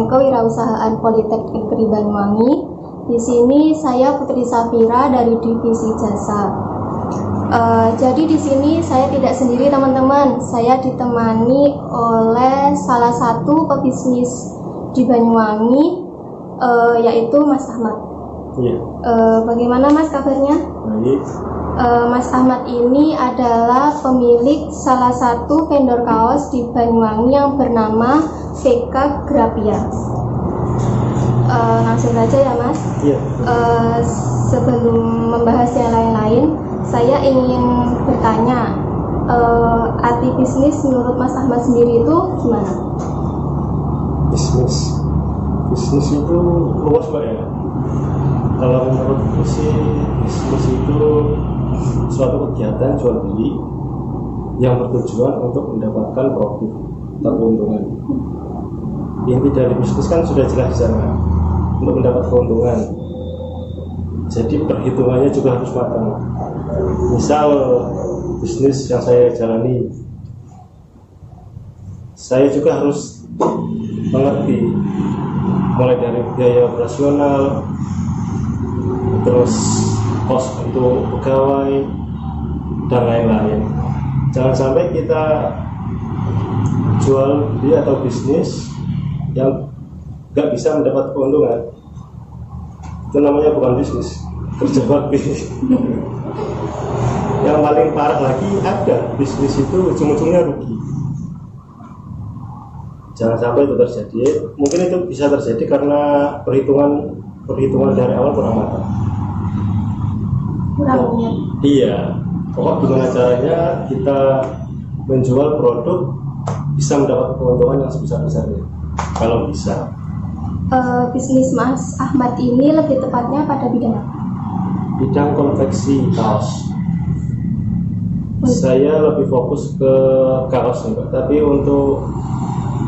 Kewirausahaan Politeknik Negeri Banyuwangi. Di sini saya Putri Safira dari Divisi Jasa. Jadi di sini saya tidak sendiri teman-teman. Saya ditemani oleh salah satu pebisnis di Banyuwangi, yaitu Mas Ahmad. Iya. Bagaimana Mas kabarnya? Baik. Mas Ahmad ini adalah pemilik salah satu vendor kaos di Banyuwangi yang bernama VK Grapia. Langsung saja ya Mas. Iya. Sebelum membahas yang lain-lain, saya ingin bertanya, arti bisnis menurut Mas Ahmad sendiri itu gimana? Bisnis itu luas Mbak ya. Kalau menurutku sih, bisnis itu suatu kegiatan jual beli yang bertujuan untuk mendapatkan profit atau keuntungan. Inti dari bisnis kan sudah jelas di sana, untuk mendapat keuntungan. Jadi perhitungannya juga harus matang. Misal bisnis yang saya jalani, saya juga harus mengerti mulai dari biaya operasional, terus kos untuk pegawai dan lain-lain. Jangan sampai kita jual beli atau bisnis yang nggak bisa mendapat keuntungan. Itu namanya bukan bisnis, kerja bakti. Yang paling parah lagi, ada bisnis itu ujung-ujungnya rugi. Jangan sampai itu terjadi. Mungkin itu bisa terjadi karena perhitungan dari awal kurang matang. Kurangnya? Iya. Pokok gimana caranya kita menjual produk bisa mendapat keuntungan yang sebesar-besarnya. Kalau bisa. Bisnis Mas Ahmad ini lebih tepatnya pada bidang apa? Bidang konveksi kaos. Saya lebih fokus ke kaos enggak, tapi untuk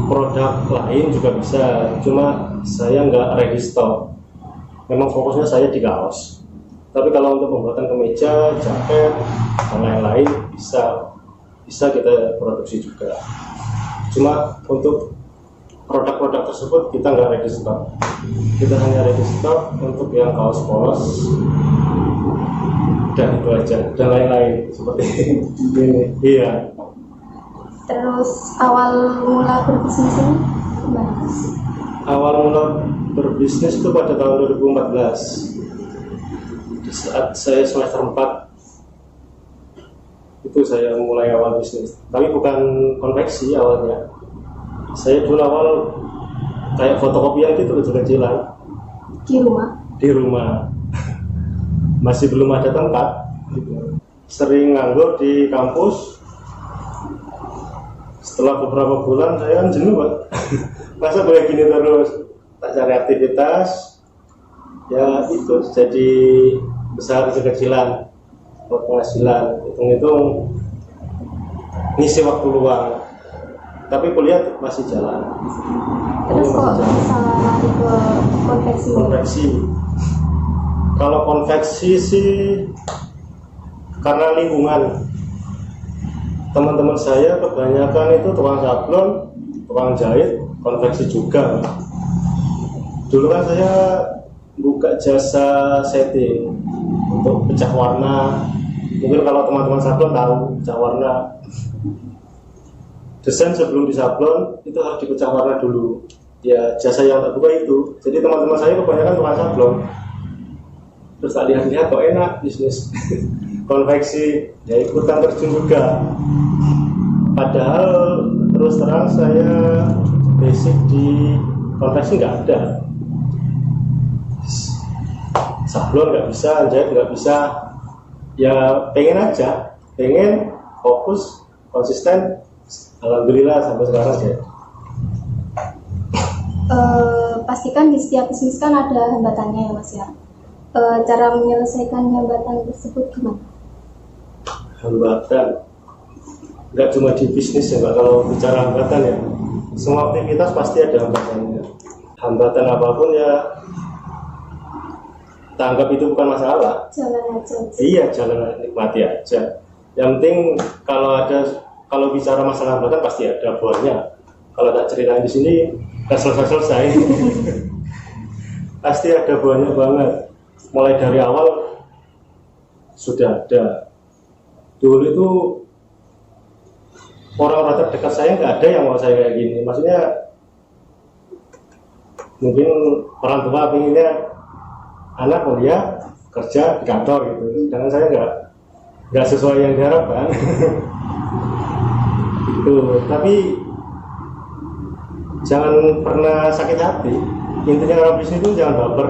produk lain juga bisa. Cuma saya nggak ready stock. Memang fokusnya saya di kaos. Tapi kalau untuk pembuatan kemeja, jaket, dan lain-lain bisa kita produksi juga. Cuma untuk produk-produk tersebut kita nggak ready stock. Kita hanya ready stock untuk yang kaos polos dan itu aja, dan lain-lain seperti ini. Iya. Terus awal mula berbisnis ini gimana Mas? Awal mula berbisnis itu pada tahun 2014. Di saat saya semester 4 itu saya mulai awal bisnis. Tapi bukan konveksi awalnya. Saya dulu awal kayak fotokopian gitu, kecil-kecilan. Di rumah? Di rumah. Masih belum ada tempat gitu. Sering nganggur di kampus. Setelah beberapa bulan saya kan jenuh Pak. Masa boleh gini terus? Tak cari aktivitas. Ya itu jadi besar kecil-kecilan buat penghasilan. Hitung-hitung ngisi waktu luang. Tapi kuliah masih jalan. Terus kok bisa lari ke konveksi? Konveksi. Kalau konveksi sih karena lingkungan. Teman-teman saya kebanyakan itu tukang sablon, tukang jahit, konveksi juga. Dulu kan saya buka jasa setting untuk pecah warna. Mungkin kalau teman-teman sablon tahu pecah warna. Desain sebelum disablon itu harus dipecah warna dulu. Ya jasa yang tak buka itu. Jadi teman-teman saya kebanyakan tukang sablon. Terus tak lihat-lihat kok enak bisnis konveksi, ya ikutan terjun juga. Padahal terus terang saya basic di konveksi nggak ada. Sablon nggak bisa, jahit nggak bisa. Ya pengen aja, pengen fokus, konsisten. Alhamdulillah sampai sekarang ya. Pastikan di setiap bisnis kan ada hambatannya ya Mas ya. Cara menyelesaikan hambatan tersebut gimana? Hambatan nggak cuma di bisnis ya Mbak. Kalau bicara hambatan ya, semua aktivitas pasti ada hambatannya. Hambatan apapun ya tanggap itu bukan masalah. Jalan aja. Iya, jalan nikmati aja. Yang penting kalau bicara masalah hambatan pasti ada buahnya. kalau tak ceritain di sini nggak selesai. Pasti ada banyak banget. Mulai dari awal sudah ada. Dulu itu orang-orang terdekat saya nggak ada yang mau saya kayak gini. Maksudnya mungkin orang tua pinginnya anak kuliah kerja di kantor gitu, sedangkan saya nggak sesuai yang diharapkan. Gitu. Tapi jangan pernah sakit hati. Intinya orang bisnis itu jangan baper.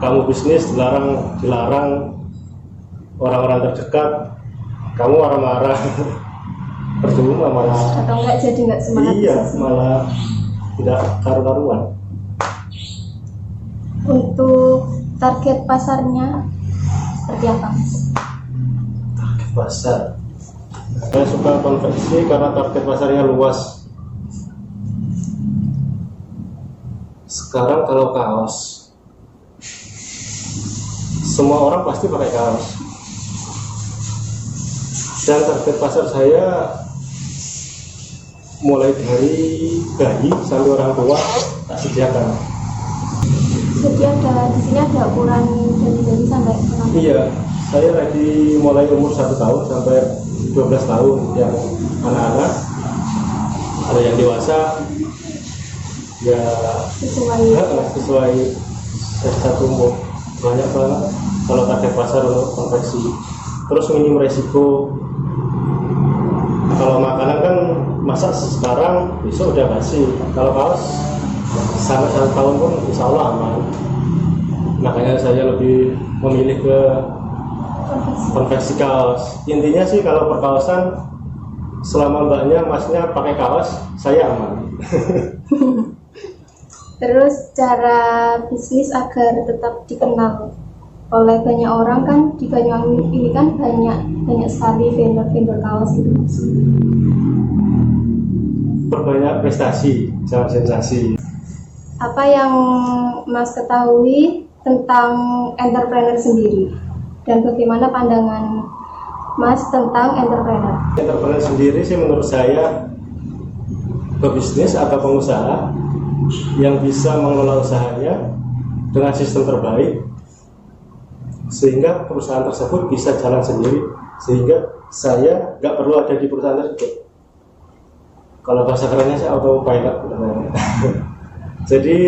Kamu bisnis dilarang orang-orang terdekat, kamu marah-marah. Percuma malah. Atau enggak jadi nggak semangat. Iya, malah tidak karu-karuan. Untuk target pasarnya seperti apa, Mas? Target pasar. Saya suka konveksi karena target pasarnya luas. Sekarang kalau kaos, semua orang pasti pakai kaos. Dan target pasar saya mulai dari bayi sampai orang tua tak sediakan. Jadi di sini ada ukuran dari sampai berapa? Iya, saya lagi mulai umur 1 tahun sampai 12 tahun yang anak-anak, ada yang dewasa, ya sesuai satu umur. Banyak banget kalau target pasar untuk konveksi. Terus minim resiko. Kalau makanan kan masak sekarang besok udah basi. Kalau kaos sampai 1 tahun pun insya Allah aman. Makanya saya lebih memilih ke konveksi kaos. Intinya sih kalau perkaosan, selama masnya pakai kaos, saya aman. Terus cara bisnis agar tetap dikenal oleh banyak orang, kan di Banyuwangi ini kan banyak sekali vendor kaos gitu. Perbanyak prestasi, jangan sensasi. Apa yang Mas ketahui tentang entrepreneur sendiri dan bagaimana pandangan Mas tentang entrepreneur? Entrepreneur sendiri sih menurut saya pebisnis atau pengusaha yang bisa mengelola usahanya dengan sistem terbaik sehingga perusahaan tersebut bisa jalan sendiri, sehingga saya nggak perlu ada di perusahaan tersebut. Kalau bahasa kerennya saya autopilot. Jadi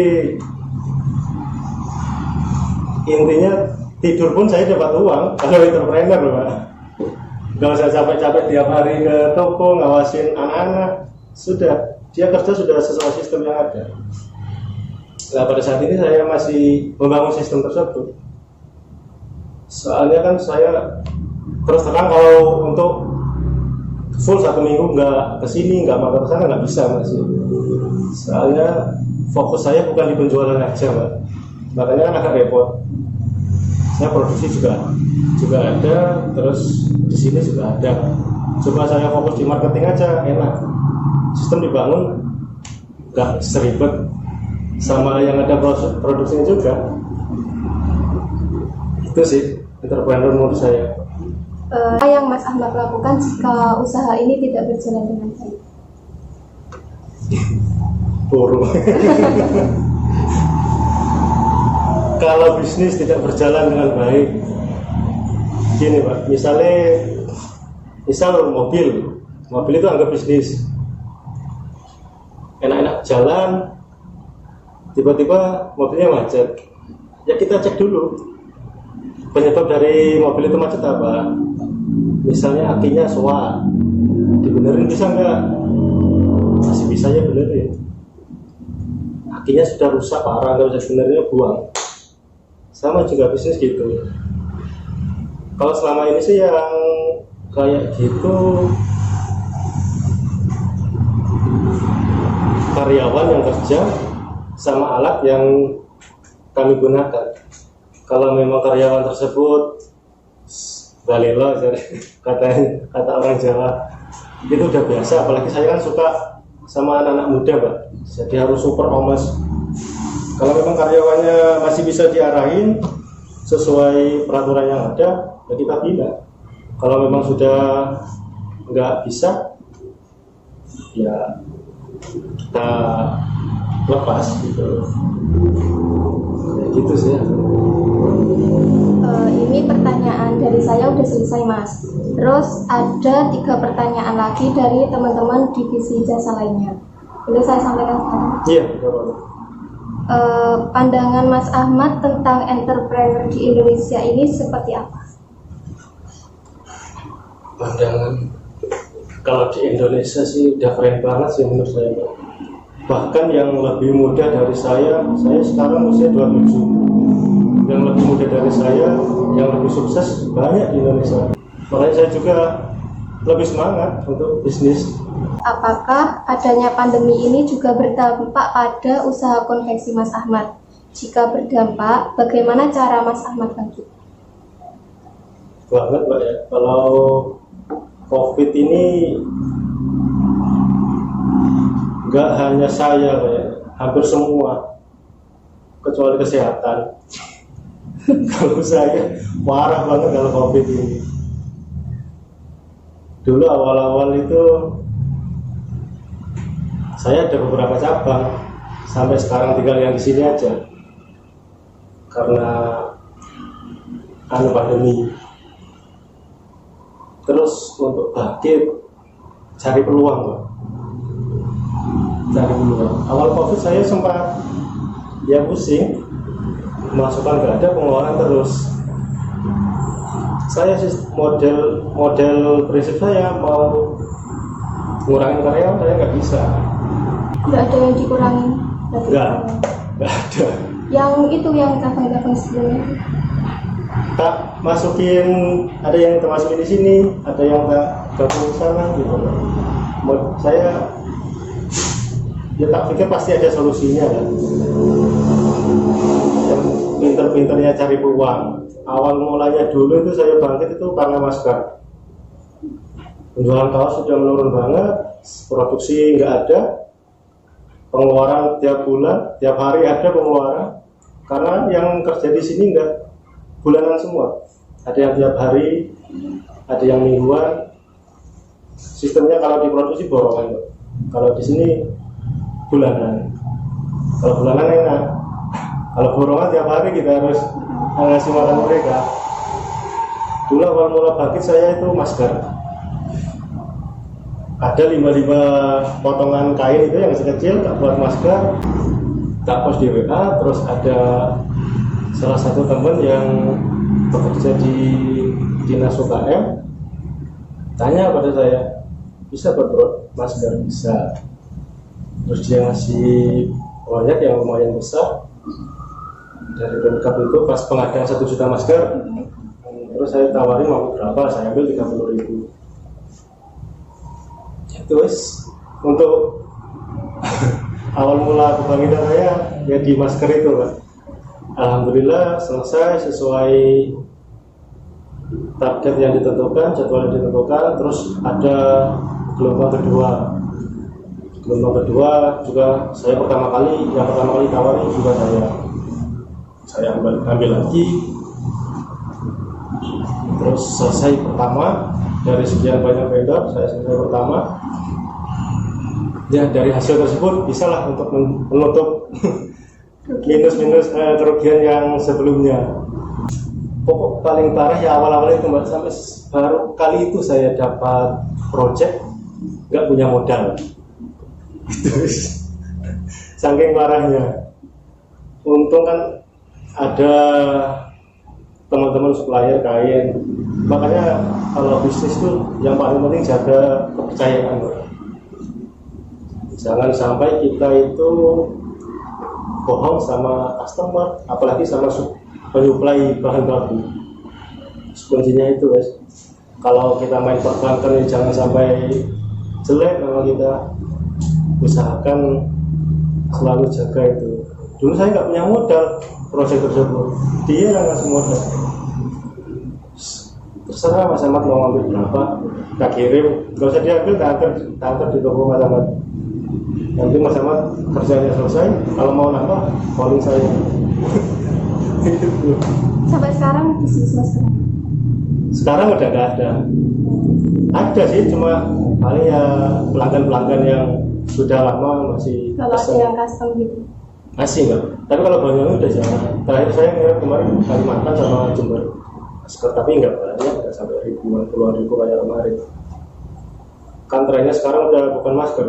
intinya tidur pun saya dapat uang kalau entrepreneur, Pak. Nggak usah capek-capek tiap hari ke toko ngawasin anak-anak, sudah dia kerja sudah sesuai sistem yang ada. Nah, pada saat ini saya masih membangun sistem tersebut. Soalnya kan saya terus terang kalau untuk full 1 minggu nggak kesini, nggak makan kesana, nggak bisa masih. Soalnya fokus saya bukan di penjualan aja, Mbak. Makanya kan agak repot. Saya produksi juga ada, terus di sini juga ada. Coba saya fokus di marketing aja, enak. Sistem dibangun nggak seribet sama yang ada produksinya juga. Itu sih entrepreneur menurut saya. Apa yang Mas Ahmad lakukan jika usaha ini tidak berjalan dengan baik? Buruk. Kalau bisnis tidak berjalan dengan baik, gini Pak, misal mobil itu anggap bisnis. Enak-enak jalan, tiba-tiba mobilnya macet. Ya kita cek dulu penyebab dari mobil itu macet apa. Misalnya akinya soak, dibenerin bisa nggak? Masih bisa ya benerin. Akinya sudah rusak parah, nggak bisa benerin, buang. Sama juga bisnis gitu. Kalau selama ini sih yang kayak gitu karyawan yang kerja sama alat yang kami gunakan. Kalau memang karyawan tersebut balelo, kata orang Jawa, itu udah biasa. Apalagi saya kan suka sama anak-anak muda, Pak. Jadi harus super omes. Kalau memang karyawannya masih bisa diarahin sesuai peraturan yang ada, ya kita bilang. Kalau memang sudah nggak bisa, ya kita lepas gitu. Kayak gitu sih. Ini pertanyaan dari saya udah selesai, Mas. Terus ada 3 pertanyaan lagi dari teman-teman divisi jasa lainnya. Boleh saya sampaikan sekarang? Iya, betul. Pandangan Mas Ahmad tentang entrepreneur di Indonesia ini seperti apa? Pandangan kalau di Indonesia sih udah keren banget sih menurut saya. Bahkan yang lebih muda dari saya sekarang usia 27. Yang lebih muda dari saya, yang lebih sukses banyak di Indonesia. Makanya saya juga lebih semangat untuk bisnis. Apakah adanya pandemi ini juga berdampak pada usaha konveksi Mas Ahmad? Jika berdampak, bagaimana cara Mas Ahmad bangkit? Banget Mbak ya, kalau COVID ini nggak hanya saya Mbak ya, hampir semua, kecuali kesehatan. Kalau saya parah banget kalau COVID ini. Dulu awal-awal itu saya ada beberapa cabang, sampai sekarang tinggal yang di sini aja karena pandemi. Terus untuk bangkit cari peluang Pak. Cari peluang. Awal COVID saya sempat ya pusing, masukan nggak ada, pengeluaran terus. Saya sih model prinsip saya mau ngurangin karyawan, saya nggak bisa. Nggak ada yang dikurangin? Nggak ada. Yang itu yang cabang-cabang sebelumnya? Tak masukin, ada yang kita masukin di sini, ada yang tak gabung ke sana gitu. Saya ya tak pikir pasti ada solusinya kan. Yang pinter-pinternya cari peluang. Awal mulanya dulu itu saya bangkit itu karena masker. Penjualan kaos sudah menurun banget, produksi nggak ada, pengeluaran tiap bulan, tiap hari ada pengeluaran. Karena yang kerja di sini nggak bulanan semua, ada yang tiap hari, ada yang mingguan. Sistemnya kalau diproduksi borongan, kalau di sini bulanan. Kalau bulanan enak, kalau borongan tiap hari kita harus ngasih makan mereka. Dulu awal mula bangkit saya itu masker. Ada 5 potongan kain itu yang sekecil, tak buat masker, tak post di WA. Terus ada salah satu teman yang bekerja di dinas UKM tanya pada saya, bisa buat masker? Bisa. Terus dia ngasih proyek yang lumayan besar dari Pemkab itu, pas pengadaan 1 juta masker. Terus saya tawarin mau berapa, saya ambil 30.000. Terus untuk awal mula kebangkitan saya ya di masker itu Pak. Alhamdulillah selesai sesuai target yang ditentukan, jadwal yang ditentukan. Terus ada gelombang kedua juga saya yang pertama kali tawarin juga saya ambil lagi. Terus selesai pertama dari sekian banyak vendor, saya selesai pertama. Ya dari hasil tersebut bisalah untuk menutup minus kerugian yang sebelumnya. Pokok paling parah ya awal-awal itu Mbak, sampai baru kali itu saya dapat project nggak punya modal. Terus saking parahnya. Untung kan ada teman-teman supplier kain. Makanya kalau bisnis tuh yang paling penting jaga kepercayaan Mbak. Jangan sampai kita itu bohong sama customer, apalagi sama penyuplai bahan baku. Kuncinya itu guys. Kalau kita main perbankan jangan sampai jelek, kalau kita usahakan selalu jaga itu. Dulu saya nggak punya modal proyek tersebut, dia yang ngasih modal. Terserah Mas Ahmad mau ambil berapa, tak kirim, nggak usah diambil, tak antar di toko Mas Ahmad. Nanti Mas Ahmad kerjanya selesai, kalau mau nambah calling saya. Sampai sekarang bisnis Mas berapa? Sekarang udah nggak ada. Ada sih, cuma paling ya pelanggan-pelanggan yang sudah lama masih Kalau ada pesen. yang custom gitu. Masih enggak, tapi kalau Banyuwangi udah jarang. Terakhir saya ngirim kemarin Kalimantan sama Jember masker, tapi enggak banyak, enggak sampai ribuan, puluhan ribu kayak kemarin. Kan trennya sekarang udah bukan masker.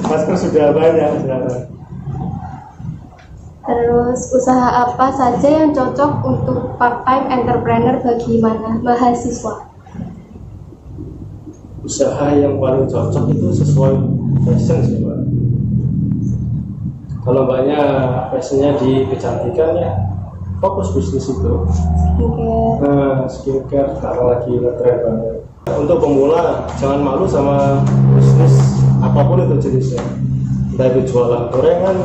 Masker sudah banyak sekarang. Terus usaha apa saja yang cocok untuk part-time entrepreneur bagi mahasiswa? Usaha yang paling cocok itu sesuai fashion sih, Mbak. Kalau mbaknya passionnya di kecantikan, ya fokus bisnis itu. Skincare. Nah, skincare sekarang lagi ngetren banget. Untuk pemula jangan malu sama bisnis apapun itu jenisnya. Entah itu jualan gorengan,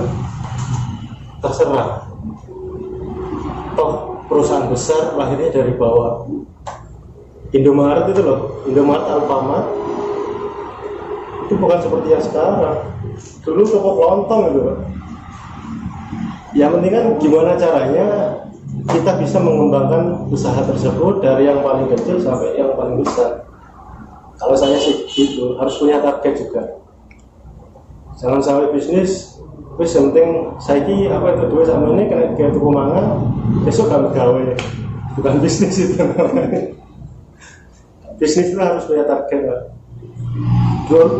terserah. Toh perusahaan besar lahirnya dari bawah. Indomaret itu loh, Indomaret, Alfamart itu bukan seperti yang sekarang. Dulu toko kelontong itu. Yang penting kan gimana caranya kita bisa mengembangkan usaha tersebut dari yang paling kecil sampai yang paling besar. Kalau saya sih gitu, harus punya target juga. Jangan sampai bisnis, wis yang penting saiki apa itu duit sama ini kena kayak tuku mangan, besok gak gawe. Bukan bisnis itu namanya. Bisnis itu harus punya target, Pak.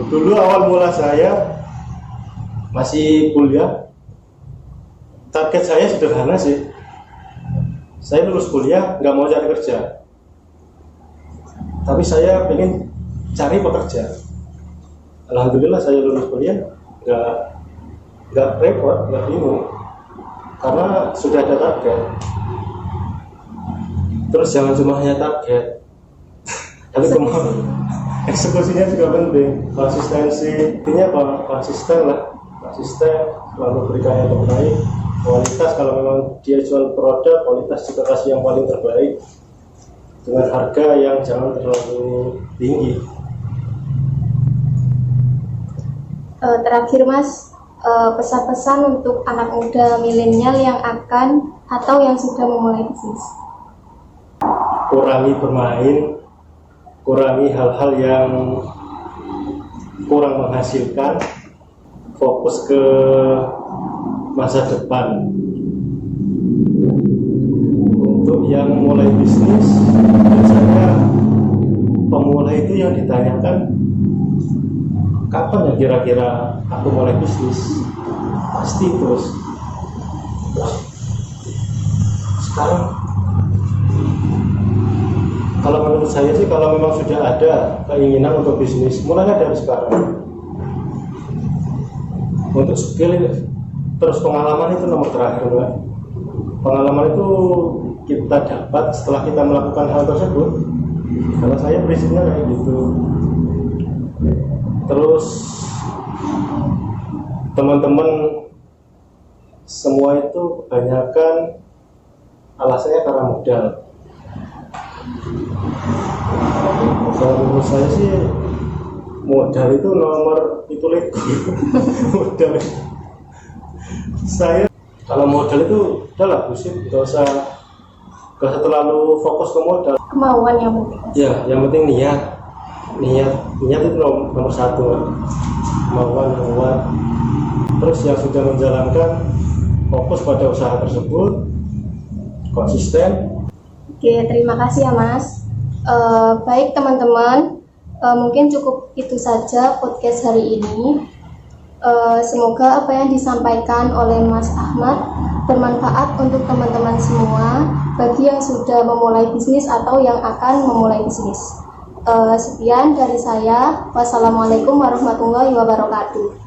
Dulu awal mula saya masih kuliah, target saya sederhana sih. Saya lulus kuliah nggak mau cari kerja, tapi saya pengen cari pekerja. Alhamdulillah saya lulus kuliah nggak repot, nggak bingung, karena sudah ada target. Terus jangan cuma hanya target, tapi eksekusinya juga penting. Konsistensi, intinya apa? Konsisten lah, konsisten, selalu berikan yang terbaik. Kualitas, kalau memang dia jual produk, kualitas juga kasih yang paling terbaik dengan harga yang jangan terlalu tinggi. Terakhir Mas, pesan-pesan untuk anak muda milenial yang akan atau yang sudah memulai bisnis. Kurangi bermain, kurangi hal-hal yang kurang menghasilkan, fokus ke masa depan. Untuk yang mulai bisnis, biasanya pemula itu yang ditanyakan, kapan ya kira-kira aku mulai bisnis? Pasti terus. Sekarang, kalau menurut saya sih, kalau memang sudah ada keinginan untuk bisnis, mulainya dari sekarang. Untuk skill, terus pengalaman itu nomor terakhir, Mbak. Pengalaman itu kita dapat setelah kita melakukan hal tersebut. Kalau saya prinsipnya kayak gitu. Terus teman-teman semua itu kebanyakan alasannya karena modal. Kalau menurut saya sih modal itu nomor itu lego. Modal. Saya kalau modal itu udahlah bullshit, gak usah terlalu fokus ke modal. Kemauan yang penting. Ya, yang penting niat itu nomor satu. Kemauan yang kuat. Terus yang sudah menjalankan, fokus pada usaha tersebut, konsisten. Oke, terima kasih ya Mas. Baik teman-teman, mungkin cukup itu saja podcast hari ini. Semoga apa yang disampaikan oleh Mas Ahmad bermanfaat untuk teman-teman semua, bagi yang sudah memulai bisnis atau yang akan memulai bisnis. Sekian dari saya. Wassalamualaikum warahmatullahi wabarakatuh.